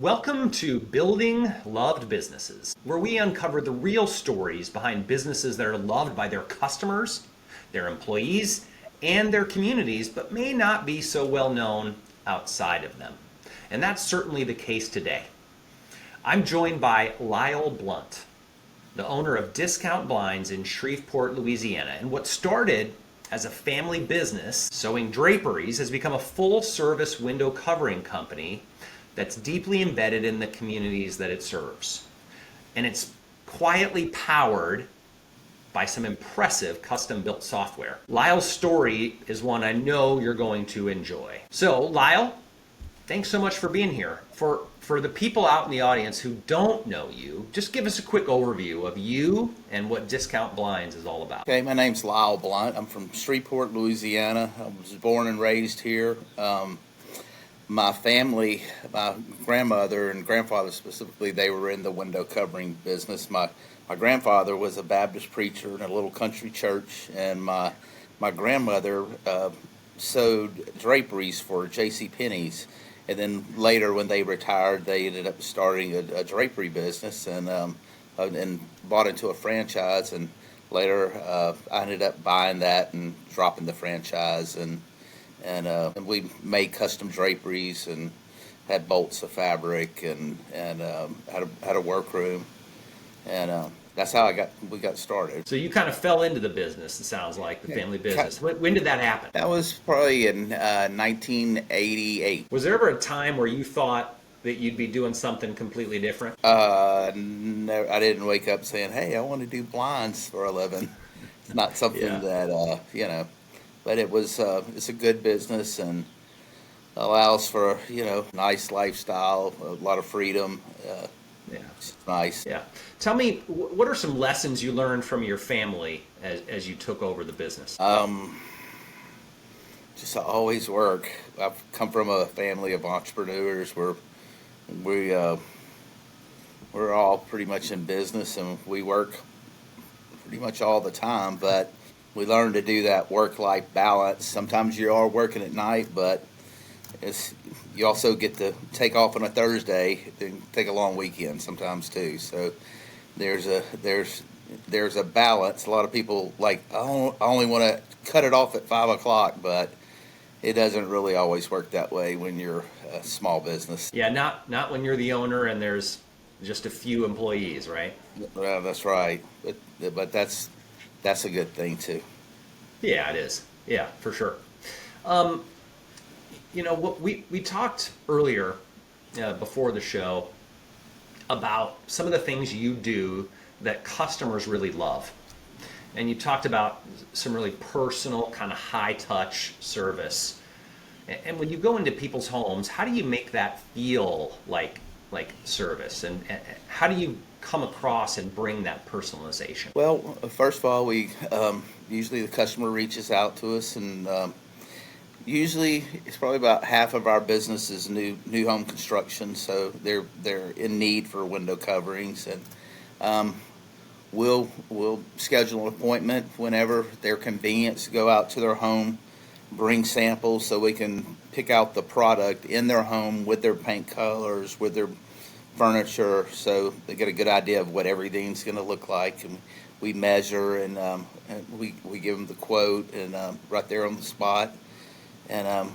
Welcome to Building Loved Businesses, where we uncover the real stories behind businesses that are loved by their customers, their employees, and their communities, but may not be so well known outside of them. And that's certainly the case today. I'm joined by Lyle Blount, the owner of Discount Blinds in Shreveport, Louisiana. And what started as a family business, sewing draperies, has become a full-service window covering company that's deeply embedded in the communities that it serves. And it's quietly powered by some impressive custom-built software. Lyle's story is one I know you're going to enjoy. So, Lyle, thanks so much for being here. For the people out in the audience who don't know you, just give us a quick overview of you and what Discount Blinds is all about. Okay, my name's Lyle Blount. I'm from Shreveport, Louisiana. I was born and raised here. My family, my grandmother and grandfather specifically, they were in the window covering business. My grandfather was a Baptist preacher in a little country church, and my grandmother sewed draperies for J.C. Penney's. And then later, when they retired, they ended up starting a drapery business and bought into a franchise. And later, I ended up buying that and dropping the franchise. And we made custom draperies and had bolts of fabric and had a workroom. And that's how we got started. So you kind of fell into the business, it sounds like, the family business. When did that happen? That was probably in 1988. Was there ever a time where you thought that you'd be doing something completely different? No, I didn't wake up saying, "Hey, I want to do blinds for a living." It's not something that but it was it's a good business and allows for nice lifestyle, a lot of freedom. It's nice. Yeah. Tell me, what are some lessons you learned from your family as you took over the business? Just to always work. I've come from a family of entrepreneurs where we're all pretty much in business and we work pretty much all the time, but we learn to do that work-life balance. Sometimes you are working at night, but you also get to take off on a Thursday and take a long weekend sometimes too. So there's a balance. A lot of people I only want to cut it off at 5 o'clock, but it doesn't really always work that way when you're a small business. Yeah, not when you're the owner and there's just a few employees, right? That's right. But that's a good thing too. Yeah, it is. Yeah, for sure. What we talked earlier before the show about some of the things you do that customers really love. And you talked about some really personal, kind of high-touch service. And when you go into people's homes, how do you make that feel like service? And how do you come across and bring that personalization? Well, first of all, we usually the customer reaches out to us, and usually it's probably about half of our business is new home construction, so they're in need for window coverings, and we'll schedule an appointment whenever they're convenient to go out to their home, bring samples so we can pick out the product in their home with their paint colors, with their furniture, so they get a good idea of what everything's going to look like. And we measure and we give them the quote and right there on the spot, and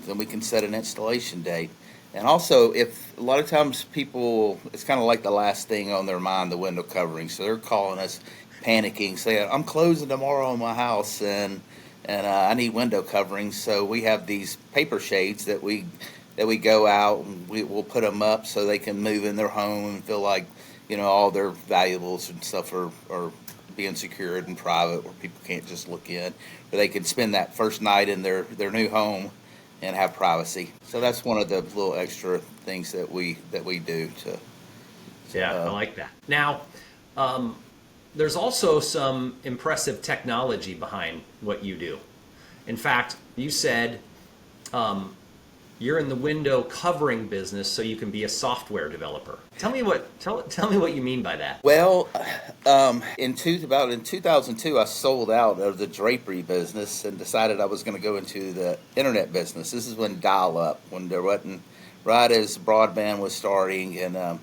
then we can set an installation date. And also, if a lot of times people, it's kind of like the last thing on their mind, the window covering. So they're calling us, panicking, saying, "I'm closing tomorrow on my house, and I need window coverings." So we have these paper shades that we go out and we'll put them up so they can move in their home and feel like all their valuables and stuff are being secured and private, where people can't just look in, where they can spend that first night in their new home and have privacy. So that's one of the little extra things that we do to. I like that. Now, there's also some impressive technology behind what you do. In fact, you said you're in the window covering business, so you can be a software developer. Tell me what you mean by that. Well, in 2002, I sold out of the drapery business and decided I was going to go into the internet business. This is when dial-up, when there wasn't right as broadband was starting, and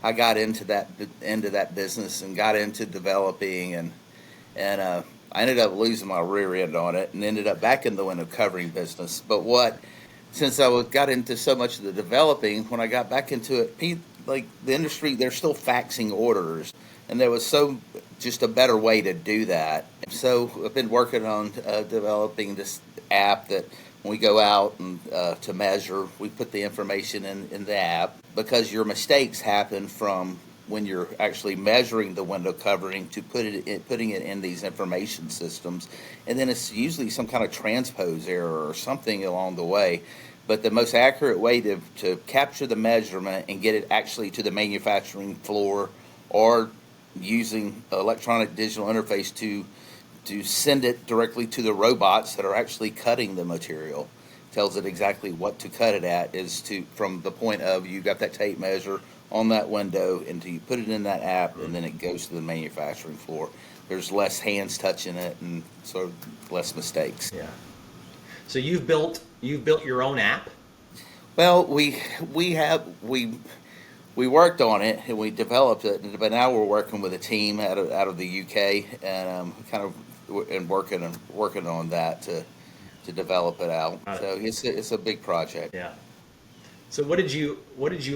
I got into that business and got into developing, and I ended up losing my rear end on it and ended up back in the window covering business. But since got into so much of the developing, when I got back into it, like the industry, they're still faxing orders, and there was just a better way to do that. So I've been working on developing this app that when we go out and to measure, we put the information in the app, because your mistakes happen from when you're actually measuring the window covering to putting it in these information systems, and then it's usually some kind of transpose error or something along the way. But the most accurate way to capture the measurement and get it actually to the manufacturing floor, or using electronic digital interface to send it directly to the robots that are actually cutting the material, tells it exactly what to cut it at, from the point of you got that tape measure on that window until you put it in that app, and then it goes to the manufacturing floor. There's less hands touching it and sort of less mistakes. Yeah. So you've built your own app? Well, we worked on it and we developed it, but now we're working with a team out of the UK, and working on that to develop it out. So it's a big project. Yeah. So what did you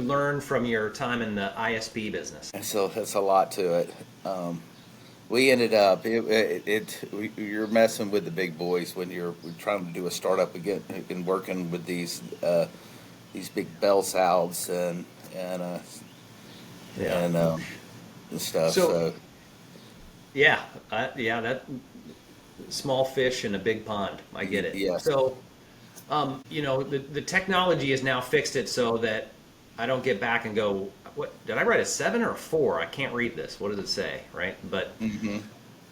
learn from your time in the ISP business? And so that's a lot to it. We ended up you're messing with the big boys when you're trying to do a startup again and working with these big bell salves and stuff. So yeah, that small fish in a big pond. I get it. Yes. So, the technology has now fixed it so that I don't get back and go, what did I write, a 7 or a 4? I can't read this. What does it say, right? But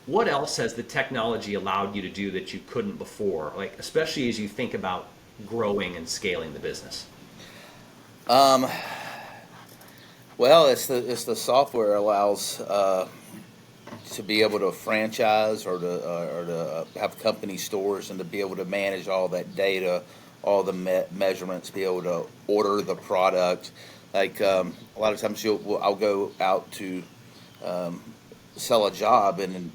what else has the technology allowed you to do that you couldn't before? Like, especially as you think about growing and scaling the business. Well, it's the software allows to be able to franchise or to have company stores, and to be able to manage all that data, all the measurements, be able to order the product. Like a lot of times I'll go out to sell a job, and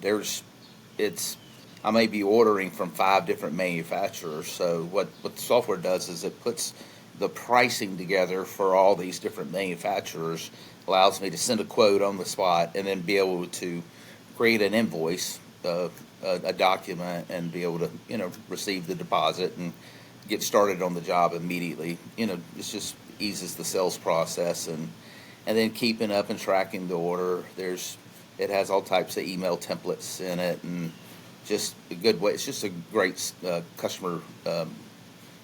I may be ordering from 5 different manufacturers. So what the software does is it puts the pricing together for all these different manufacturers, allows me to send a quote on the spot, and then be able to create an invoice, a document, and be able to receive the deposit and get started on the job immediately. It just eases the sales process, and then keeping up and tracking the order. It has all types of email templates in it, and just a good way. It's just a great customer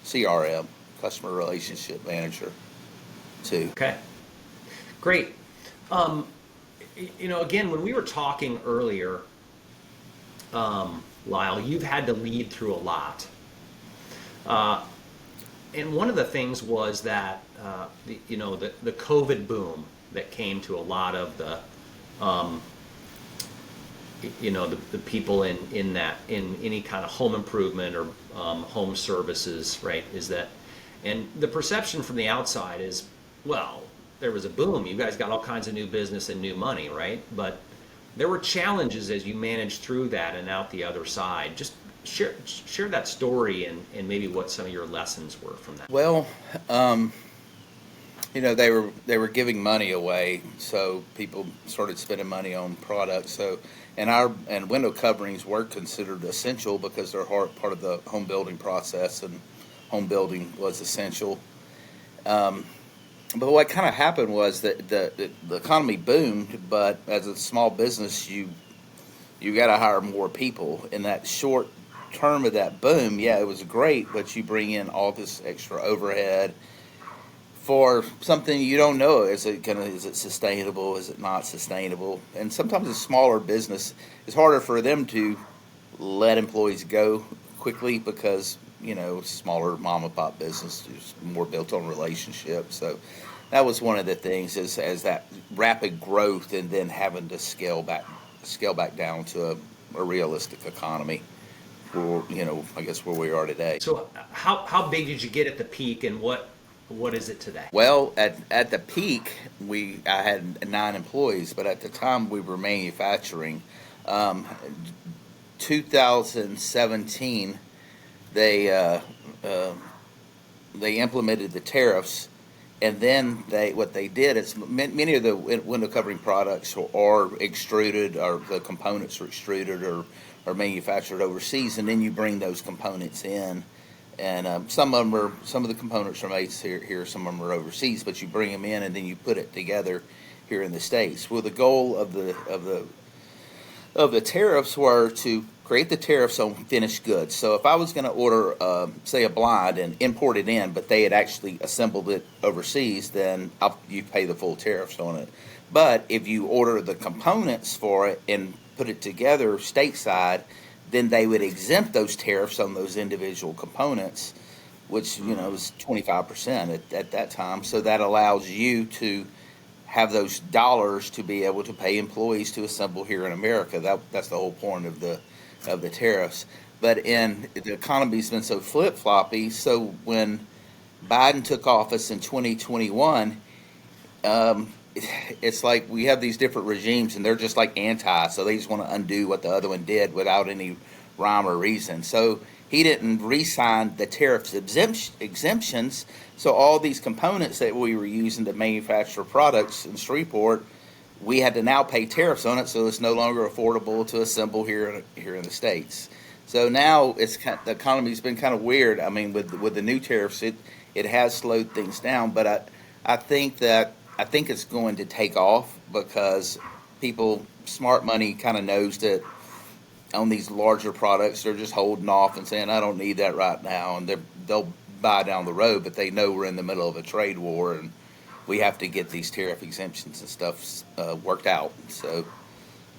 CRM, customer relationship manager, too. Okay, great. Again, when we were talking earlier, Lyle, you've had to lead through a lot. And one of the things was that, the COVID boom that came to a lot of the people in any kind of home improvement or home services, right? And the perception from the outside is, well, there was a boom. You guys got all kinds of new business and new money, right? But there were challenges as you managed through that and out the other side. Just share that story and maybe what some of your lessons were from that. Well, they were giving money away, so people started spending money on products. So and window coverings were considered essential because they're part of the home building process, and home building was essential. But what kind of happened was that the economy boomed, but as a small business, you got to hire more people. In that short term of that boom, yeah, it was great, but you bring in all this extra overhead for something you don't know. Is it sustainable? Is it not sustainable? And sometimes a smaller business, it's harder for them to let employees go quickly because smaller mom and pop business is more built on relationships. So that was one of the things, as that rapid growth and then having to scale back down to a realistic economy, I guess where we are today. So how big did you get at the peak, and what What is it today? Well, at the peak, I had 9 employees, but at the time we were manufacturing. Um, 2017, they uh, they implemented the tariffs, and then what they did is many of the window covering products are extruded, or the components are extruded or manufactured overseas, and then you bring those components in. And some of the components are made here, some of them are overseas, but you bring them in and then you put it together here in the States. Well, the goal of the tariffs were to create the tariffs on finished goods. So if I was going to order, say, a blind and import it in, but they had actually assembled it overseas, then you pay the full tariffs on it. But if you order the components for it and put it together stateside, then they would exempt those tariffs on those individual components, which was 25% at that time. So that allows you to have those dollars to be able to pay employees to assemble here in America. That's the whole point of the tariffs. But the economy's been so flip-floppy, so when Biden took office in 2021, it's like we have these different regimes and they're just like so they just want to undo what the other one did without any rhyme or reason. So he didn't re-sign the tariffs exemptions, so all these components that we were using to manufacture products in Shreveport, we had to now pay tariffs on it, so it's no longer affordable to assemble here in the States. So now the economy's been kind of weird. I mean, with the new tariffs, it has slowed things down, but I think it's going to take off because smart money kind of knows that on these larger products, they're just holding off and saying, I don't need that right now. And they'll buy down the road, but they know we're in the middle of a trade war and we have to get these tariff exemptions and stuff worked out so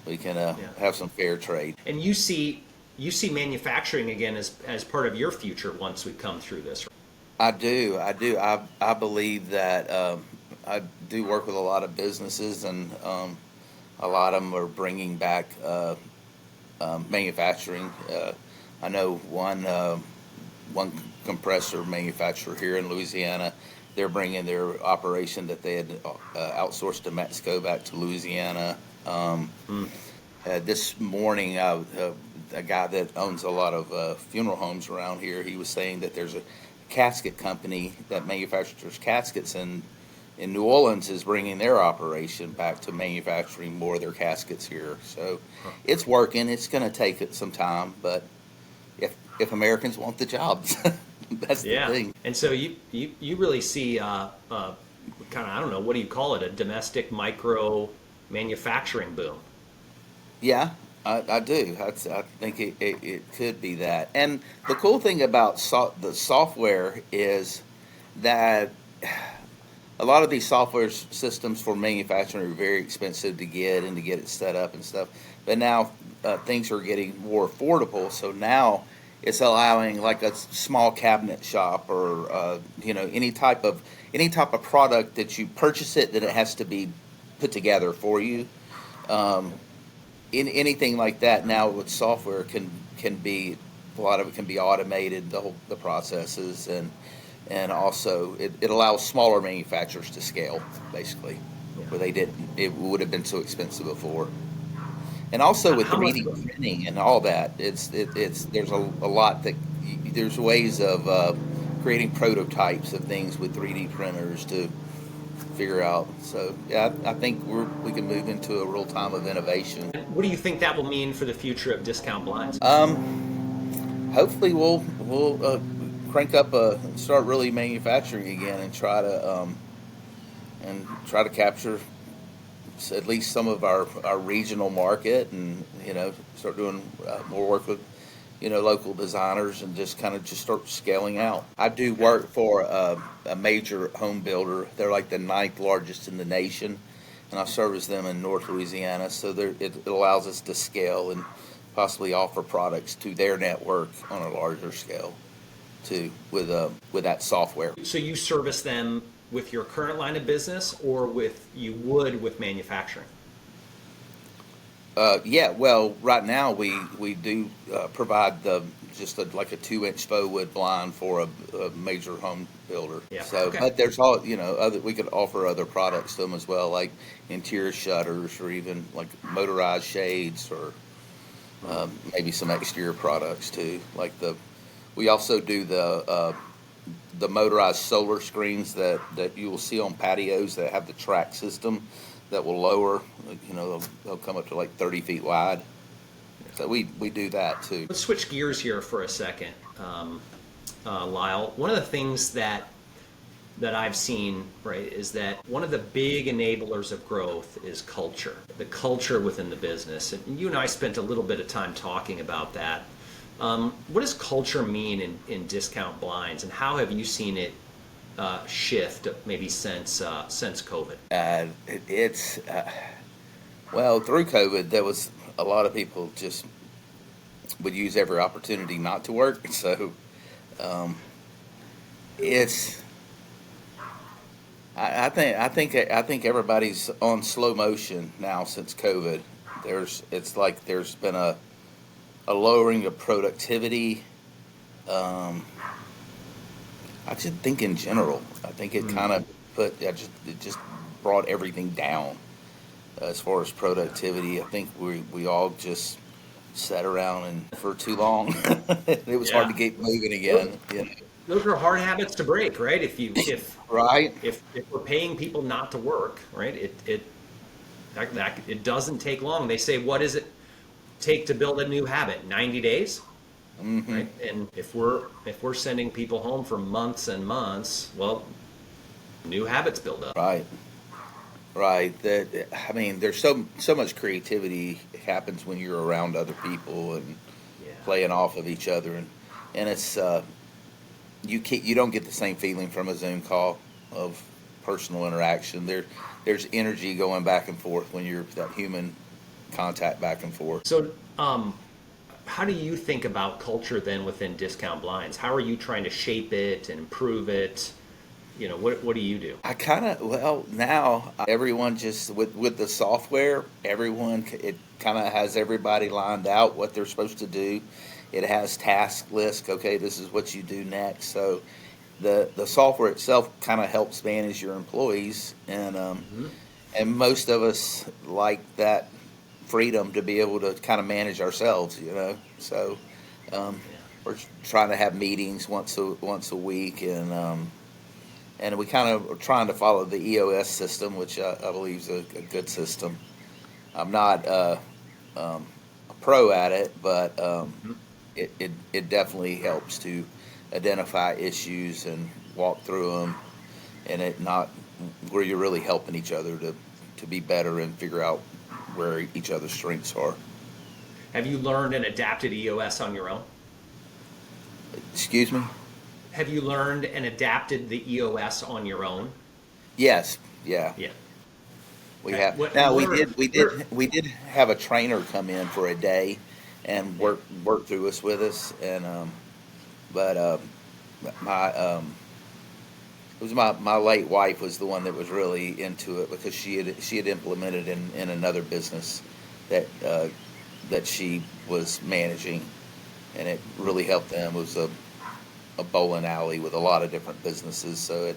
we can have some fair trade. And you see manufacturing again as part of your future once we come through this. I do. I believe that I do work with a lot of businesses, and a lot of them are bringing back manufacturing. I know one compressor manufacturer here in Louisiana. They're bringing their operation that they had outsourced to Mexico back to Louisiana. This morning, a guy that owns a lot of funeral homes around here, he was saying that there's a casket company that manufactures caskets in New Orleans is bringing their operation back to manufacturing more of their caskets here. So it's working. It's going to take it some time, but if Americans want the jobs, that's the thing. And so you really see kind of, I don't know, what do you call it, a domestic micro manufacturing boom? Yeah, I do. I think it could be that. And the cool thing about the software is that a lot of these software systems for manufacturing are very expensive to get and to get it set up and stuff. But now things are getting more affordable. So now it's allowing like a small cabinet shop or any type of product that you purchase that it has to be put together for you. In anything like that now with software can be, a lot of it can be automated, the processes, and also it allows smaller manufacturers to scale, basically, where it would have been so expensive before. And also with 3D printing and all that, there's a lot that there's ways of creating prototypes of things with 3D printers to figure out. So yeah, I think we can move into a real time of innovation. And what do you think that will mean for the future of discount blinds? Hopefully we'll crank up start really manufacturing again and try to capture at least some of our regional market, and start doing more work with local designers and just start scaling out. I do work for a major home builder. They're like the 9th largest in the nation, and I service them in North Louisiana. So it allows us to scale and possibly offer products to their network on a larger scale too with that software. So you service them with your current line of business, or with manufacturing? Yeah, well, right now we do provide like a 2-inch faux wood blind for a major home builder. Yeah. So, Okay. but there's all, other, we could offer other products to them as well, like interior shutters or even like motorized shades or maybe some exterior products too. We also do the motorized solar screens that you will see on patios that have the track system that will lower, they'll come up to like 30 feet wide. So we do that too. Let's switch gears here for a second, Lyle. One of the things that I've seen, right, is that one of the big enablers of growth is culture, the culture within the business. And you and I spent a little bit of time talking about that. What does culture mean in discount blinds, and how have you seen it shift maybe since COVID? Well, through COVID, there was a lot of people just would use every opportunity not to work. So it's I think everybody's on slow motion now since COVID. It's like there's been a lowering of productivity. I just think in general, I think it kind of it just brought everything down as far as productivity. I think we all just sat around and for too long. It was hard to get moving again. Those are hard habits to break, right? If Right. if we're paying people not to work, right? It doesn't take long. They say, what does it take to build a new habit? 90 days, right? And if we're sending people home for months and months, well, new habits build up. Right. There's so much creativity happens when you're around other people and playing off of each other, and it's you don't get the same feeling from a Zoom call of personal interaction. There's energy going back and forth when you're that human contact back and forth. So, how do you think about culture then within Discount Blinds? How are you trying to shape it and improve it? What do you do? Now everyone just with the software, it kind of has everybody lined out what they're supposed to do. It has task lists. Okay, this is what you do next. So the software itself kind of helps manage your employees, and most of us like that freedom to be able to kind of manage ourselves. So we're trying to have meetings once a week, and we kind of are trying to follow the EOS system, which I believe is a good system. I'm not a pro at it, but it definitely helps to identify issues and walk through them, and it not where you're really helping each other to be better and figure out where each other's strengths are. Have you learned and adapted EOS on your own? Excuse me? Have you learned and adapted the EOS on your own? Yes. Yeah. Yeah. We have. We did have a trainer come in for a day and work through us with us, and but it was my late wife was the one that was really into it, because she had implemented in another business that she was managing, and it really helped them. It was a bowling alley with a lot of different businesses, so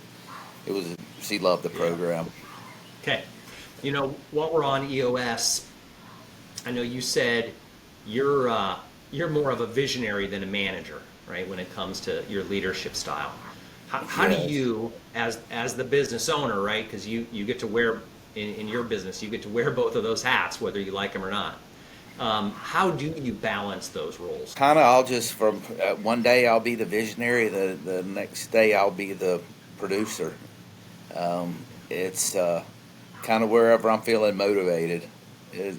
she loved the program. Okay. While we're on EOS, I know you said you're more of a visionary than a manager, right? When it comes to your leadership style, how do you, as the business owner, right? Because you get to wear in your business, you get to wear both of those hats, whether you like them or not. How do you balance those roles? Kind of, I'll just one day I'll be the visionary, the next day I'll be the producer. It's kind of wherever I'm feeling motivated. Reading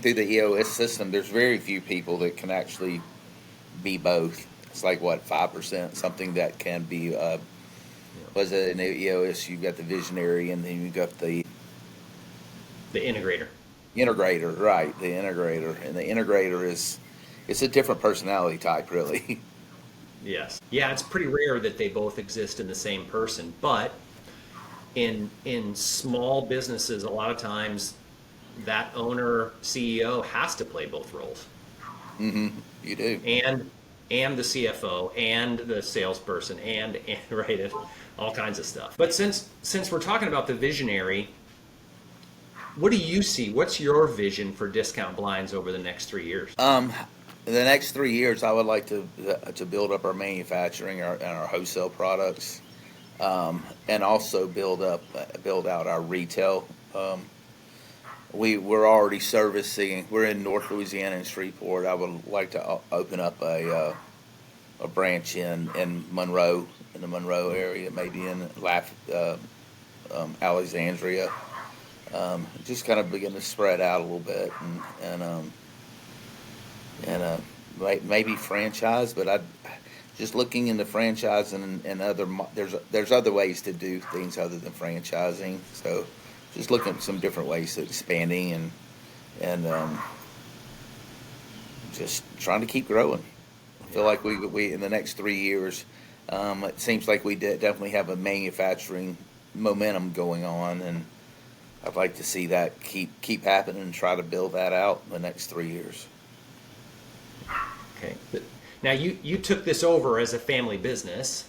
through the EOS system, there's very few people that can actually be both. It's like 5% something that can be. Was it in the EOS? You've got the visionary, and then you've got the integrator. Integrator, right? The integrator, and the integrator it's a different personality type, really. Yes. Yeah, it's pretty rare that they both exist in the same person, but in small businesses, a lot of times that owner CEO has to play both roles, You do. and the CFO and the salesperson and right, all kinds of stuff. But since we're talking about the visionary, what do you see? What's your vision for Discount Blinds over the next 3 years? In the next 3 years, I would like to build up our manufacturing and our wholesale products, and also build out our retail. We're already servicing. We're in North Louisiana and Shreveport. I would like to open up a branch in Monroe, in the Monroe area, maybe in Alexandria. Just kind of begin to spread out a little bit, and maybe franchise. But I just looking into franchise and there's other ways to do things other than franchising. So just looking at some different ways of expanding and just trying to keep growing. I feel like we in the next 3 years, it seems like we definitely have a manufacturing momentum going on, and I'd like to see that keep happening and try to build that out in the next 3 years. Okay. Now you took this over as a family business.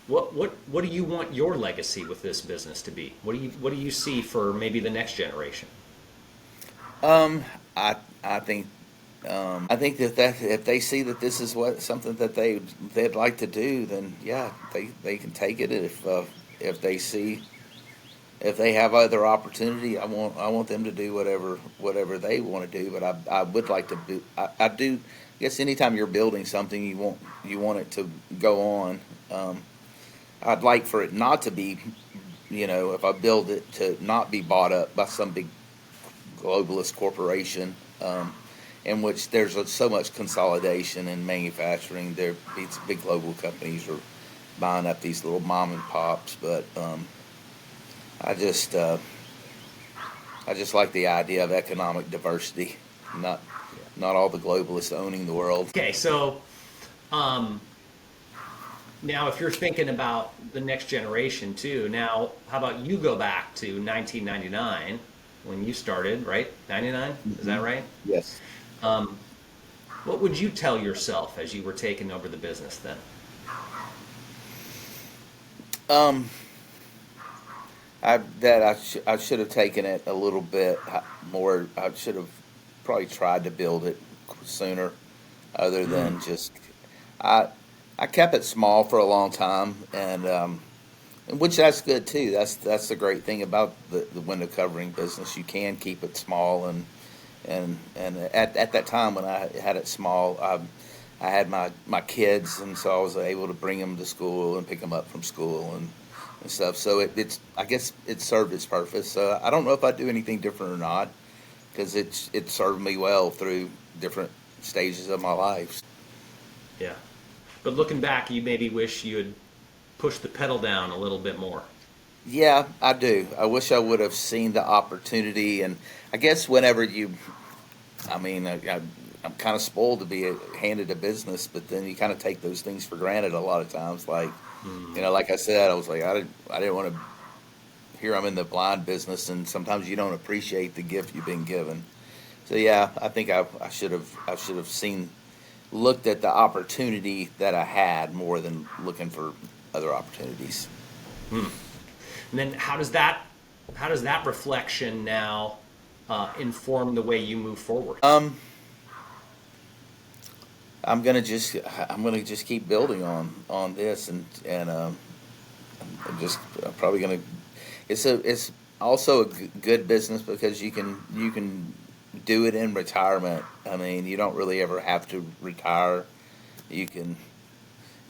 What do you want your legacy with this business to be? What do you see for maybe the next generation? I think that if they see that this is something that they'd like to do, then yeah, they can take it. If they see, if they have other opportunity, I want them to do whatever they want to do. But I would like to do. I do. I guess anytime you're building something, you want it to go on. I'd like for it not to be, if I build it, to not be bought up by some big globalist corporation, in which there's so much consolidation in manufacturing. These big global companies are buying up these little mom and pops, but I just like the idea of economic diversity, not all the globalists owning the world. Okay, so now if you're thinking about the next generation too, now how about you go back to 1999 when you started, right? 99, is that right? Yes. What would you tell yourself as you were taking over the business then? I should have taken it a little bit more. I should have probably tried to build it sooner, other than just I kept it small for a long time, and which that's good too. That's the great thing about the window covering business. You can keep it small, and at that time when I had it small, I had my kids, and so I was able to bring them to school and pick them up from school and stuff. So I guess it served its purpose. So I don't know if I'd do anything different or not, because it served me well through different stages of my life. Yeah. But looking back, you maybe wish you had pushed the pedal down a little bit more. Yeah, I do. I wish I would have seen the opportunity, and I guess whenever I'm kind of spoiled to be handed a business, but then you kind of take those things for granted a lot of times. Like, like I said, I was like, I didn't want to. Here I'm in the blind business, and sometimes you don't appreciate the gift you've been given. So yeah, I think I should have looked at the opportunity that I had more than looking for other opportunities. And then how does that reflection now inform the way you move forward? I'm gonna just keep building on this, and I'm probably gonna. It's also a good business because you can do it in retirement. I mean, you don't really ever have to retire. You can,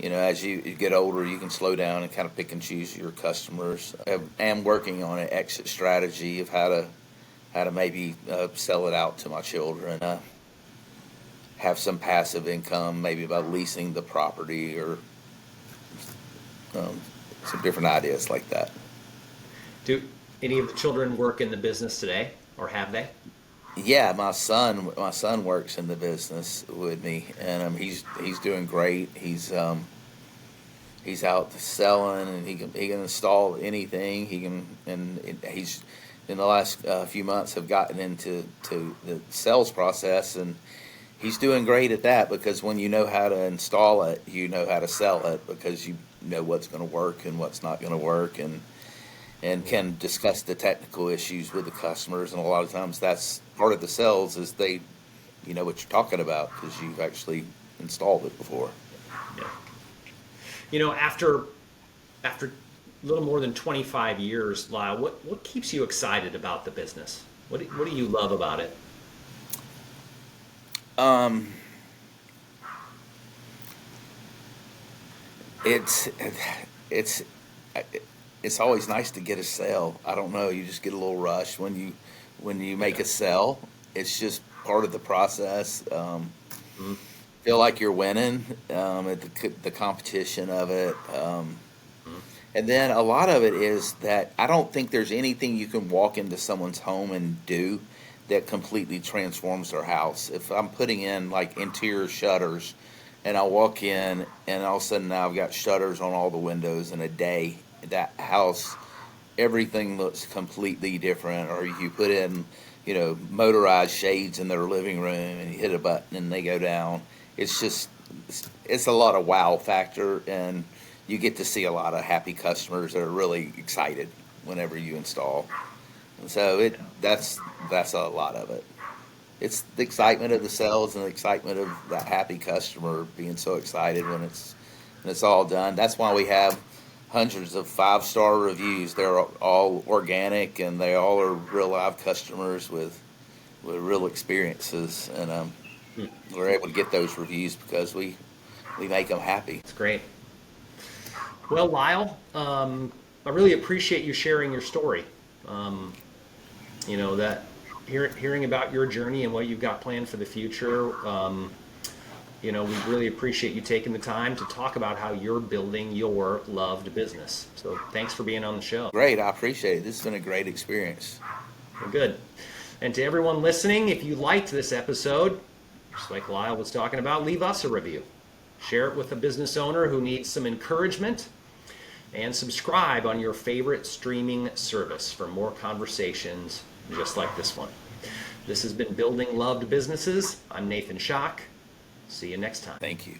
as you get older, you can slow down and kind of pick and choose your customers. I am working on an exit strategy of how to maybe sell it out to my children, have some passive income, maybe by leasing the property, or some different ideas like that. Do any of the children work in the business today, or have they? Yeah, my son works in the business with me, and he's doing great. He's out selling, and he can install anything. He can, and in the last few months have gotten into the sales process, and he's doing great at that, because when you know how to install it, you know how to sell it, because you know what's going to work and what's not going to work, and can discuss the technical issues with the customers. And a lot of times that's part of the sales, is you know what you're talking about because you've actually installed it before. Yeah. You know, after a little more than 25 years, Lyle, what keeps you excited about the business? What do you love about it? It's it's it's always nice to get a sale. I don't know, you just get a little rush when you make a sale. It's just part of the process. Mhm. Feel like you're winning at the competition of it. Mhm. And then a lot of it is that I don't think there's anything you can walk into someone's home and do that completely transforms their house. If I'm putting in like interior shutters and I walk in and all of a sudden now I've got shutters on all the windows in a day, that house, everything looks completely different. Or you put in, you know, motorized shades in their living room and you hit a button and they go down. It's just, it's a lot of wow factor, and you get to see a lot of happy customers that are really excited whenever you install. And so that's a lot of it. It's the excitement of the sales and the excitement of that happy customer being so excited when it's all done. That's why we have hundreds of 5-star reviews. They're all organic, and they all are real live customers with real experiences, and we're able to get those reviews because we make them happy. It's great. Well, Lyle, I really appreciate you sharing your story. Um, you know, that hearing about your journey and what you've got planned for the future. You know, we really appreciate you taking the time to talk about how you're building your loved business. So thanks for being on the show. Great, I appreciate it. This has been a great experience. Well, good. And to everyone listening, if you liked this episode, just like Lyle was talking about, leave us a review. Share it with a business owner who needs some encouragement, and subscribe on your favorite streaming service for more conversations just like this one. This has been Building Loved Businesses. I'm Nathan Schock. See you next time. Thank you.